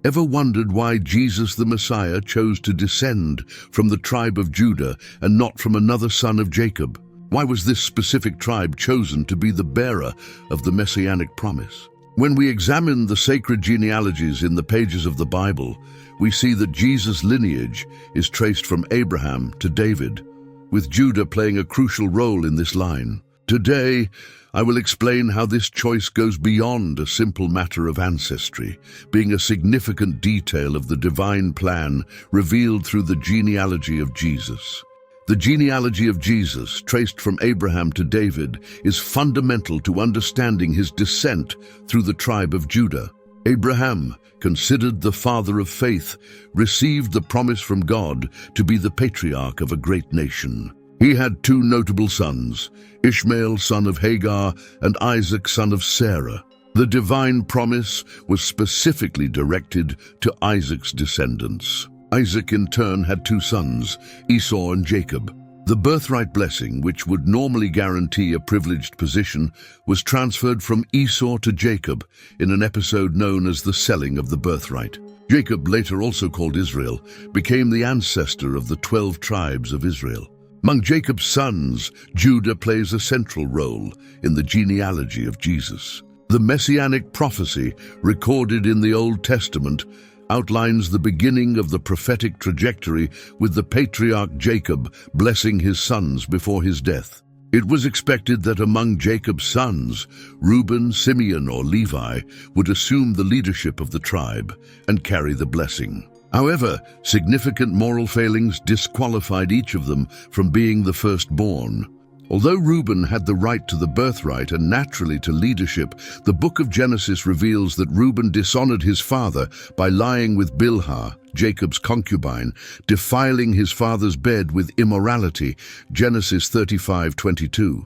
Ever wondered why Jesus the Messiah chose to descend from the tribe of Judah and not from another son of Jacob? Why was this specific tribe chosen to be the bearer of the messianic promise? When we examine the sacred genealogies in the pages of the Bible, we see that Jesus' lineage is traced from Abraham to David, with Judah playing a crucial role in this line. Today, I will explain how this choice goes beyond a simple matter of ancestry, being a significant detail of the divine plan revealed through the genealogy of Jesus. The genealogy of Jesus, traced from Abraham to David, is fundamental to understanding his descent through the tribe of Judah. Abraham, considered the father of faith, received the promise from God to be the patriarch of a great nation. He had two notable sons, Ishmael, son of Hagar, and Isaac, son of Sarah. The divine promise was specifically directed to Isaac's descendants. Isaac, in turn, had two sons, Esau and Jacob. The birthright blessing, which would normally guarantee a privileged position, was transferred from Esau to Jacob in an episode known as the selling of the birthright. Jacob, later also called Israel, became the ancestor of the 12 tribes of Israel. Among Jacob's sons, Judah plays a central role in the genealogy of Jesus. The messianic prophecy recorded in the Old Testament outlines the beginning of the prophetic trajectory, with the patriarch Jacob blessing his sons before his death. It was expected that among Jacob's sons, Reuben, Simeon, or Levi would assume the leadership of the tribe and carry the blessing. However, significant moral failings disqualified each of them from being the firstborn. Although Reuben had the right to the birthright and naturally to leadership, the book of Genesis reveals that Reuben dishonored his father by lying with Bilhah, Jacob's concubine, defiling his father's bed with immorality, Genesis 35:22.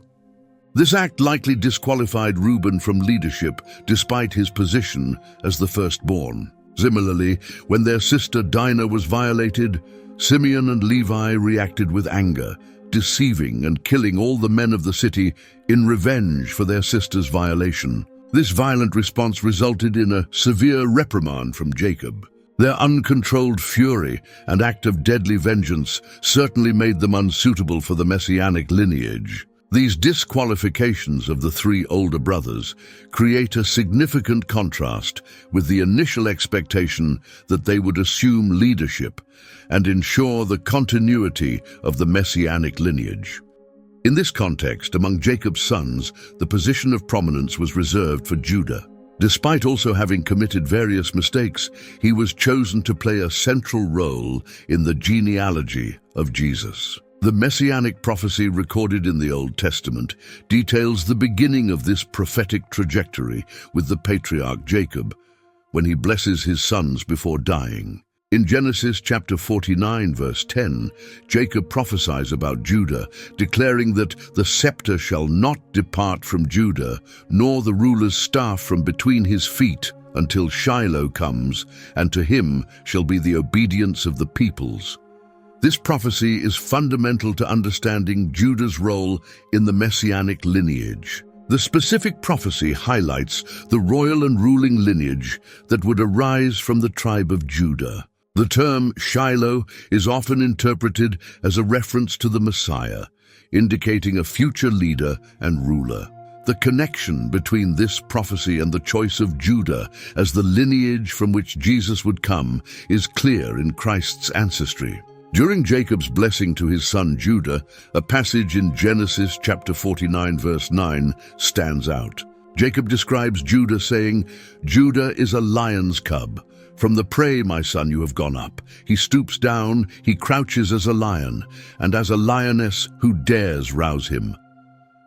This act likely disqualified Reuben from leadership despite his position as the firstborn. Similarly, when their sister Dinah was violated, Simeon and Levi reacted with anger, deceiving and killing all the men of the city in revenge for their sister's violation. This violent response resulted in a severe reprimand from Jacob. Their uncontrolled fury and act of deadly vengeance certainly made them unsuitable for the messianic lineage. These disqualifications of the three older brothers create a significant contrast with the initial expectation that they would assume leadership and ensure the continuity of the messianic lineage. In this context, among Jacob's sons, the position of prominence was reserved for Judah. Despite also having committed various mistakes, he was chosen to play a central role in the genealogy of Jesus. The messianic prophecy recorded in the Old Testament details the beginning of this prophetic trajectory with the patriarch Jacob, when he blesses his sons before dying. In Genesis chapter 49, verse 10, Jacob prophesies about Judah, declaring that the scepter shall not depart from Judah, nor the ruler's staff from between his feet, until Shiloh comes, and to him shall be the obedience of the peoples. This prophecy is fundamental to understanding Judah's role in the messianic lineage. The specific prophecy highlights the royal and ruling lineage that would arise from the tribe of Judah. The term Shiloh is often interpreted as a reference to the Messiah, indicating a future leader and ruler. The connection between this prophecy and the choice of Judah as the lineage from which Jesus would come is clear in Christ's ancestry. During Jacob's blessing to his son Judah, a passage in Genesis chapter 49 verse 9 stands out. Jacob describes Judah saying, "Judah is a lion's cub. From the prey, my son, you have gone up. He stoops down, he crouches as a lion, and as a lioness, who dares rouse him?"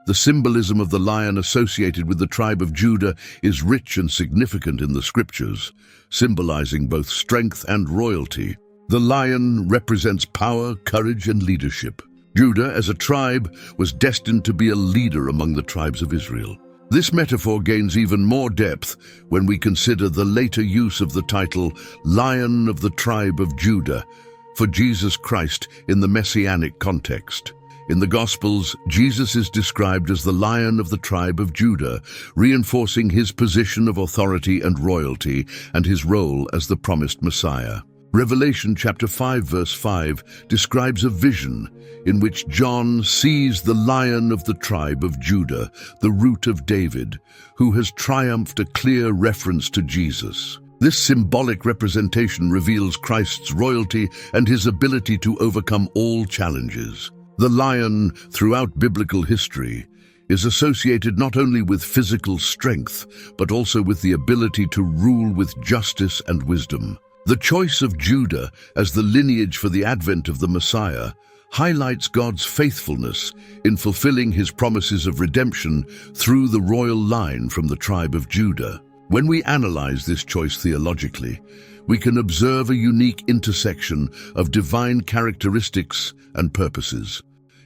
The symbolism of the lion associated with the tribe of Judah is rich and significant in the scriptures, symbolizing both strength and royalty. The lion represents power, courage, and leadership. Judah, as a tribe, was destined to be a leader among the tribes of Israel. This metaphor gains even more depth when we consider the later use of the title Lion of the Tribe of Judah for Jesus Christ in the messianic context. In the Gospels, Jesus is described as the Lion of the tribe of Judah, reinforcing his position of authority and royalty and his role as the promised Messiah. Revelation chapter 5 verse 5 describes a vision in which John sees the Lion of the tribe of Judah, the Root of David, who has triumphed, a clear reference to Jesus. This symbolic representation reveals Christ's royalty and his ability to overcome all challenges. The lion, throughout biblical history, is associated not only with physical strength, but also with the ability to rule with justice and wisdom. The choice of Judah as the lineage for the advent of the Messiah highlights God's faithfulness in fulfilling his promises of redemption through the royal line from the tribe of Judah. When we analyze this choice theologically, we can observe a unique intersection of divine characteristics and purposes.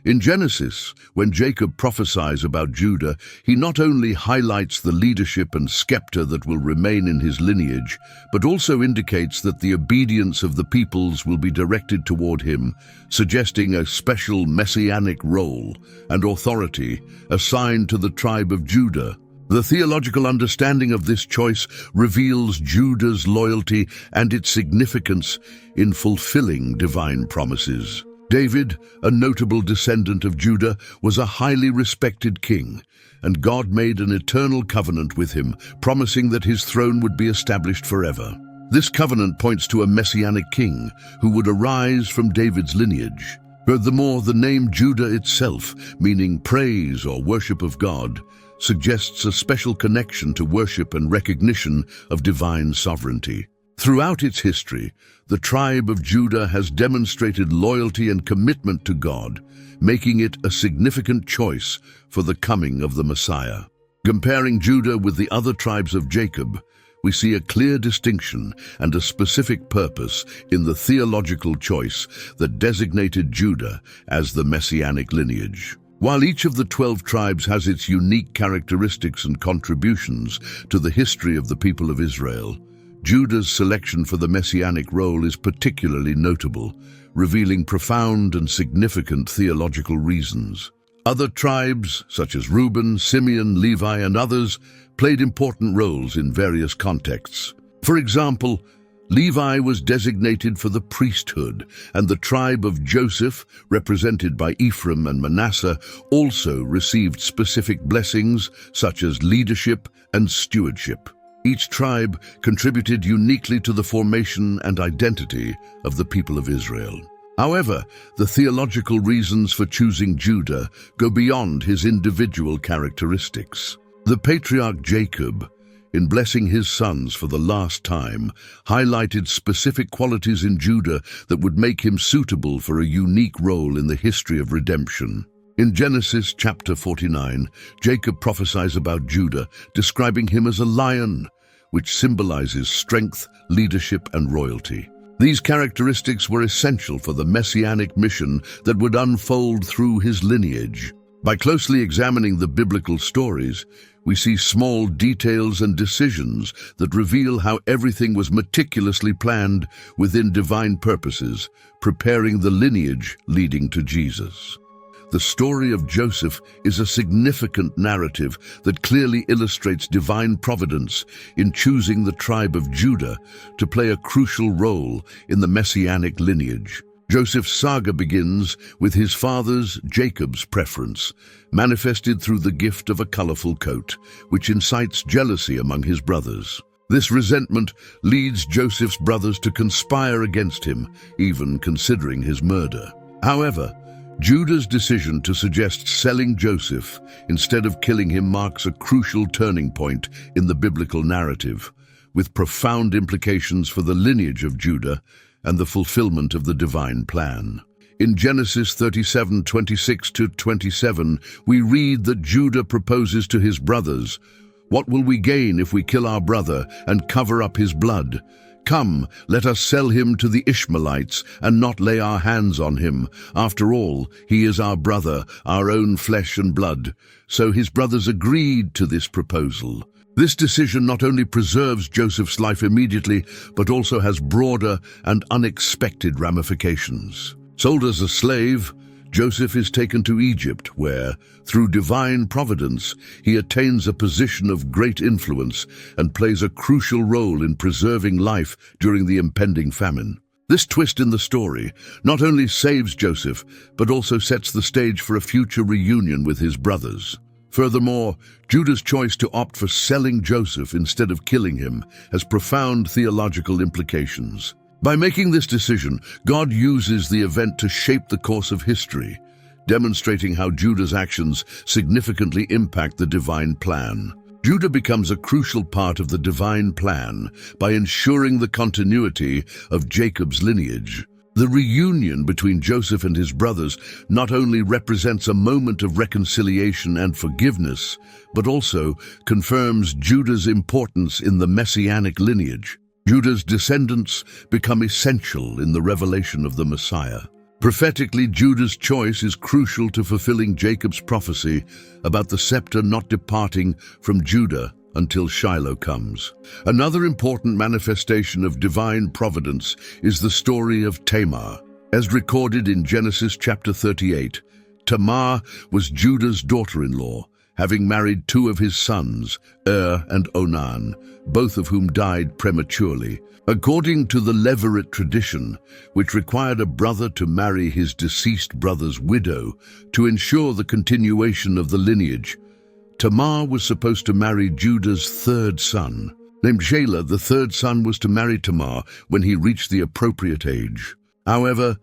In Genesis, when Jacob prophesies about Judah, he not only highlights the leadership and scepter that will remain in his lineage, but also indicates that the obedience of the peoples will be directed toward him, suggesting a special messianic role and authority assigned to the tribe of Judah. The theological understanding of this choice reveals Judah's loyalty and its significance in fulfilling divine promises. David, a notable descendant of Judah, was a highly respected king, and God made an eternal covenant with him, promising that his throne would be established forever. This covenant points to a messianic king who would arise from David's lineage. Furthermore, the name Judah itself, meaning praise or worship of God, suggests a special connection to worship and recognition of divine sovereignty. Throughout its history, the tribe of Judah has demonstrated loyalty and commitment to God, making it a significant choice for the coming of the Messiah. Comparing Judah with the other tribes of Jacob, we see a clear distinction and a specific purpose in the theological choice that designated Judah as the messianic lineage. While each of the 12 tribes has its unique characteristics and contributions to the history of the people of Israel, Judah's selection for the messianic role is particularly notable, revealing profound and significant theological reasons. Other tribes, such as Reuben, Simeon, Levi, and others, played important roles in various contexts. For example, Levi was designated for the priesthood, and the tribe of Joseph, represented by Ephraim and Manasseh, also received specific blessings such as leadership and stewardship. Each tribe contributed uniquely to the formation and identity of the people of Israel. However, the theological reasons for choosing Judah go beyond his individual characteristics. The patriarch Jacob, in blessing his sons for the last time, highlighted specific qualities in Judah that would make him suitable for a unique role in the history of redemption. In Genesis chapter 49, Jacob prophesies about Judah, describing him as a lion, which symbolizes strength, leadership, and royalty. These characteristics were essential for the messianic mission that would unfold through his lineage. By closely examining the biblical stories, we see small details and decisions that reveal how everything was meticulously planned within divine purposes, preparing the lineage leading to Jesus. The story of Joseph is a significant narrative that clearly illustrates divine providence in choosing the tribe of Judah to play a crucial role in the messianic lineage. Joseph's saga begins with his father's, Jacob's, preference, manifested through the gift of a colorful coat, which incites jealousy among his brothers. This resentment leads Joseph's brothers to conspire against him, even considering his murder. However, Judah's decision to suggest selling Joseph instead of killing him marks a crucial turning point in the biblical narrative, with profound implications for the lineage of Judah and the fulfillment of the divine plan. In Genesis 37:26-27, we read that Judah proposes to his brothers, "What will we gain if we kill our brother and cover up his blood? Come, let us sell him to the Ishmaelites and not lay our hands on him. After all, he is our brother, our own flesh and blood." So his brothers agreed to this proposal. This decision not only preserves Joseph's life immediately, but also has broader and unexpected ramifications. Sold as a slave, Joseph is taken to Egypt, where, through divine providence, he attains a position of great influence and plays a crucial role in preserving life during the impending famine. This twist in the story not only saves Joseph, but also sets the stage for a future reunion with his brothers. Furthermore, Judah's choice to opt for selling Joseph instead of killing him has profound theological implications. By making this decision, God uses the event to shape the course of history, demonstrating how Judah's actions significantly impact the divine plan. Judah becomes a crucial part of the divine plan by ensuring the continuity of Jacob's lineage. The reunion between Joseph and his brothers not only represents a moment of reconciliation and forgiveness, but also confirms Judah's importance in the messianic lineage. Judah's descendants become essential in the revelation of the Messiah. Prophetically, Judah's choice is crucial to fulfilling Jacob's prophecy about the scepter not departing from Judah until Shiloh comes. Another important manifestation of divine providence is the story of Tamar. As recorded in Genesis chapter 38, Tamar was Judah's daughter-in-law, having married two of his sons, and Onan, both of whom died prematurely. According to the Levirate tradition, which required a brother to marry his deceased brother's widow to ensure the continuation of the lineage, Tamar was supposed to marry Judah's third son. Named Shelah, the third son was to marry Tamar when he reached the appropriate age. However,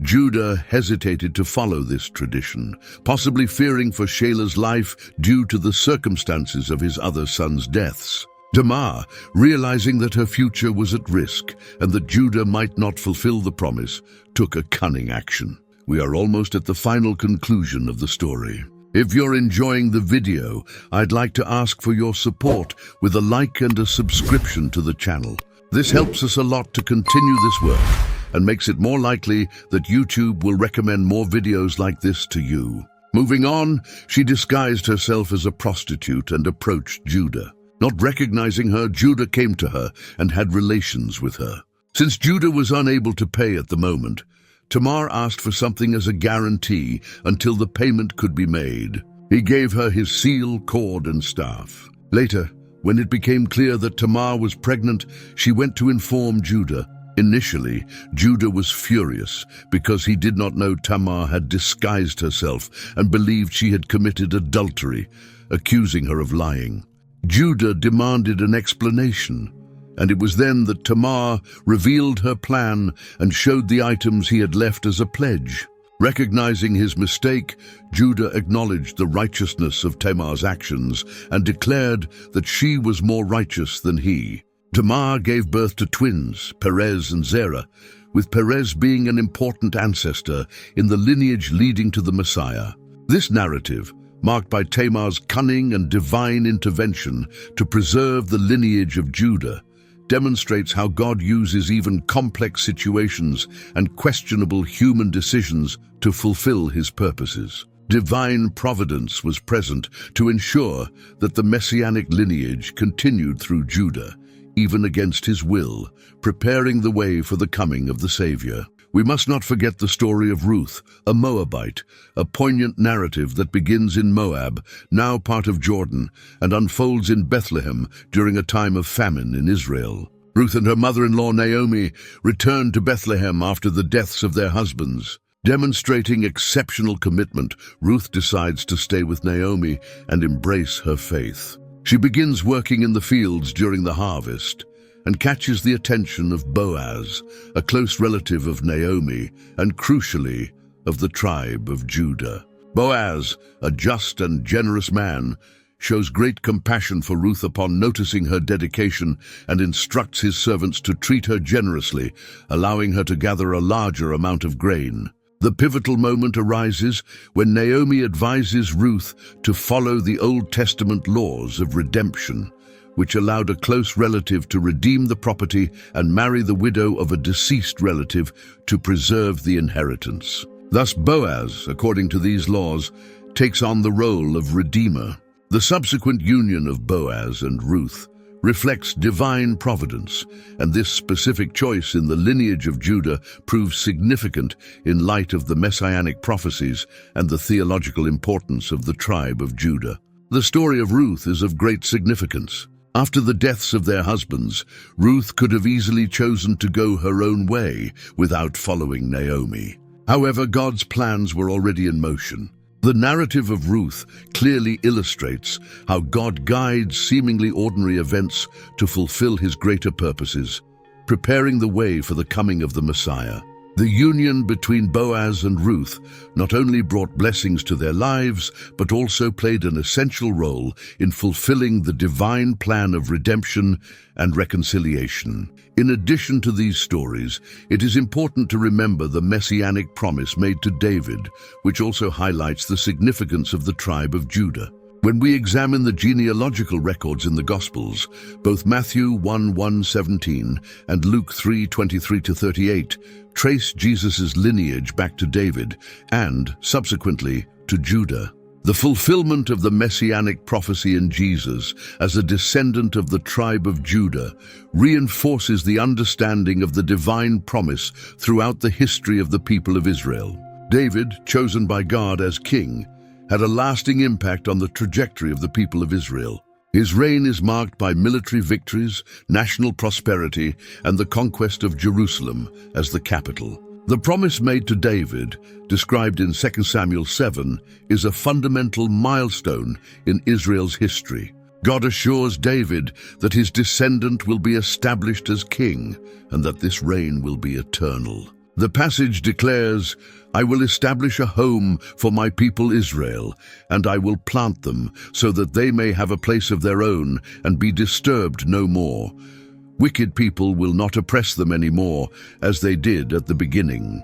Judah hesitated to follow this tradition, possibly fearing for Shelah's life due to the circumstances of his other sons' deaths. Tamar, realizing that her future was at risk and that Judah might not fulfill the promise, took a cunning action. We are almost at the final conclusion of the story. If you're enjoying the video, I'd like to ask for your support with a like and a subscription to the channel. This helps us a lot to continue this work and makes it more likely that YouTube will recommend more videos like this to you. Moving on, she disguised herself as a prostitute and approached Judah. Not recognizing her, Judah came to her and had relations with her. Since Judah was unable to pay at the moment, Tamar asked for something as a guarantee until the payment could be made. He gave her his seal, cord, and staff. Later, when it became clear that Tamar was pregnant, she went to inform Judah. Initially, Judah was furious because he did not know Tamar had disguised herself and believed she had committed adultery, accusing her of lying. Judah demanded an explanation, and it was then that Tamar revealed her plan and showed the items he had left as a pledge. Recognizing his mistake, Judah acknowledged the righteousness of Tamar's actions and declared that she was more righteous than he. Tamar gave birth to twins, Perez and Zerah, with Perez being an important ancestor in the lineage leading to the Messiah. This narrative, marked by Tamar's cunning and divine intervention to preserve the lineage of Judah, demonstrates how God uses even complex situations and questionable human decisions to fulfill his purposes. Divine providence was present to ensure that the messianic lineage continued through Judah, even against his will, preparing the way for the coming of the Savior. We must not forget the story of Ruth, a Moabite, a poignant narrative that begins in Moab, now part of Jordan, and unfolds in Bethlehem during a time of famine in Israel. Ruth and her mother-in-law Naomi returned to Bethlehem after the deaths of their husbands. Demonstrating exceptional commitment, Ruth decides to stay with Naomi and embrace her faith. She begins working in the fields during the harvest and catches the attention of Boaz, a close relative of Naomi and, crucially, of the tribe of Judah. Boaz, a just and generous man, shows great compassion for Ruth upon noticing her dedication and instructs his servants to treat her generously, allowing her to gather a larger amount of grain. The pivotal moment arises when Naomi advises Ruth to follow the Old Testament laws of redemption, which allowed a close relative to redeem the property and marry the widow of a deceased relative to preserve the inheritance. Thus Boaz, according to these laws, takes on the role of redeemer. The subsequent union of Boaz and Ruth reflects divine providence, and this specific choice in the lineage of Judah proves significant in light of the messianic prophecies and the theological importance of the tribe of Judah. The story of Ruth is of great significance. After the deaths of their husbands, Ruth could have easily chosen to go her own way without following Naomi. However, God's plans were already in motion. The narrative of Ruth clearly illustrates how God guides seemingly ordinary events to fulfill his greater purposes, preparing the way for the coming of the Messiah. The union between Boaz and Ruth not only brought blessings to their lives, but also played an essential role in fulfilling the divine plan of redemption and reconciliation. In addition to these stories, it is important to remember the messianic promise made to David, which also highlights the significance of the tribe of Judah. When we examine the genealogical records in the Gospels, both Matthew 1:17 and Luke 3:23-38 trace Jesus' lineage back to David and, subsequently, to Judah. The fulfillment of the messianic prophecy in Jesus as a descendant of the tribe of Judah reinforces the understanding of the divine promise throughout the history of the people of Israel. David, chosen by God as king, had a lasting impact on the trajectory of the people of Israel. His reign is marked by military victories, national prosperity, and the conquest of Jerusalem as the capital. The promise made to David, described in 2 Samuel 7, is a fundamental milestone in Israel's history. God assures David that his descendant will be established as king and that this reign will be eternal. The passage declares, "I will establish a home for my people Israel, and I will plant them so that they may have a place of their own and be disturbed no more. Wicked people will not oppress them anymore as they did at the beginning."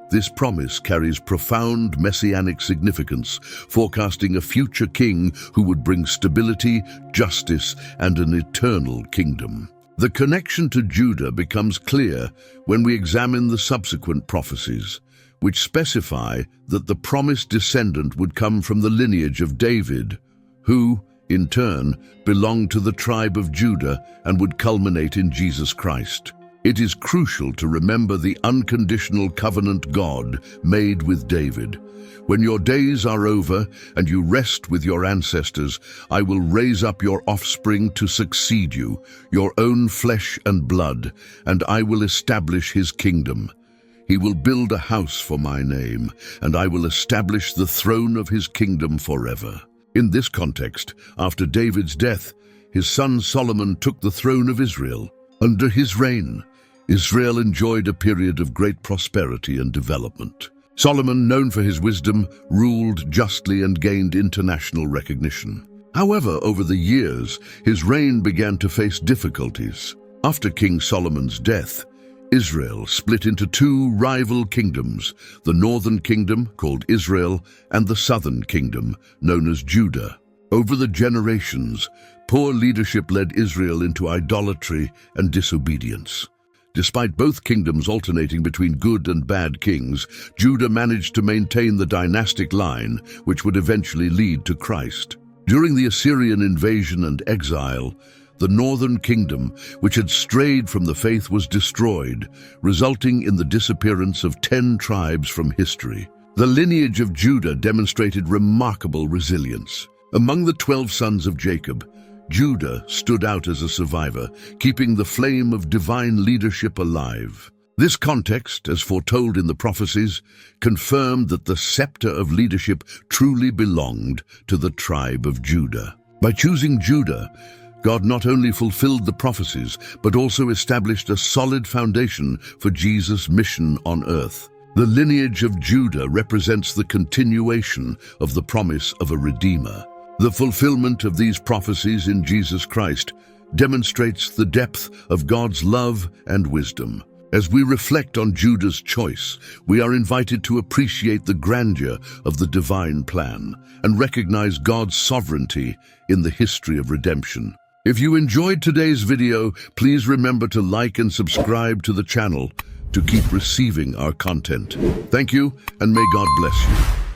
This promise carries profound messianic significance, forecasting a future king who would bring stability, justice, and an eternal kingdom. The connection to Judah becomes clear when we examine the subsequent prophecies, which specify that the promised descendant would come from the lineage of David, who, in turn, belonged to the tribe of Judah and would culminate in Jesus Christ. It is crucial to remember the unconditional covenant God made with David. "When your days are over and you rest with your ancestors, I will raise up your offspring to succeed you, your own flesh and blood, and I will establish his kingdom. He will build a house for my name, and I will establish the throne of his kingdom forever." In this context, after David's death, his son Solomon took the throne of Israel. Under his reign, Israel enjoyed a period of great prosperity and development. Solomon, known for his wisdom, ruled justly and gained international recognition. However, over the years, his reign began to face difficulties. After King Solomon's death, Israel split into two rival kingdoms, the northern kingdom, called Israel, and the southern kingdom, known as Judah. Over the generations, poor leadership led Israel into idolatry and disobedience. Despite both kingdoms alternating between good and bad kings, Judah managed to maintain the dynastic line, which would eventually lead to Christ. During the Assyrian invasion and exile, the northern kingdom, which had strayed from the faith, was destroyed, resulting in the disappearance of 10 tribes from history. The lineage of Judah demonstrated remarkable resilience. Among the 12 sons of Jacob, Judah stood out as a survivor, keeping the flame of divine leadership alive. This context, as foretold in the prophecies, confirmed that the scepter of leadership truly belonged to the tribe of Judah. By choosing Judah, God not only fulfilled the prophecies, but also established a solid foundation for Jesus' mission on earth. The lineage of Judah represents the continuation of the promise of a Redeemer. The fulfillment of these prophecies in Jesus Christ demonstrates the depth of God's love and wisdom. As we reflect on Judah's choice, we are invited to appreciate the grandeur of the divine plan and recognize God's sovereignty in the history of redemption. If you enjoyed today's video, please remember to like and subscribe to the channel to keep receiving our content. Thank you, and may God bless you.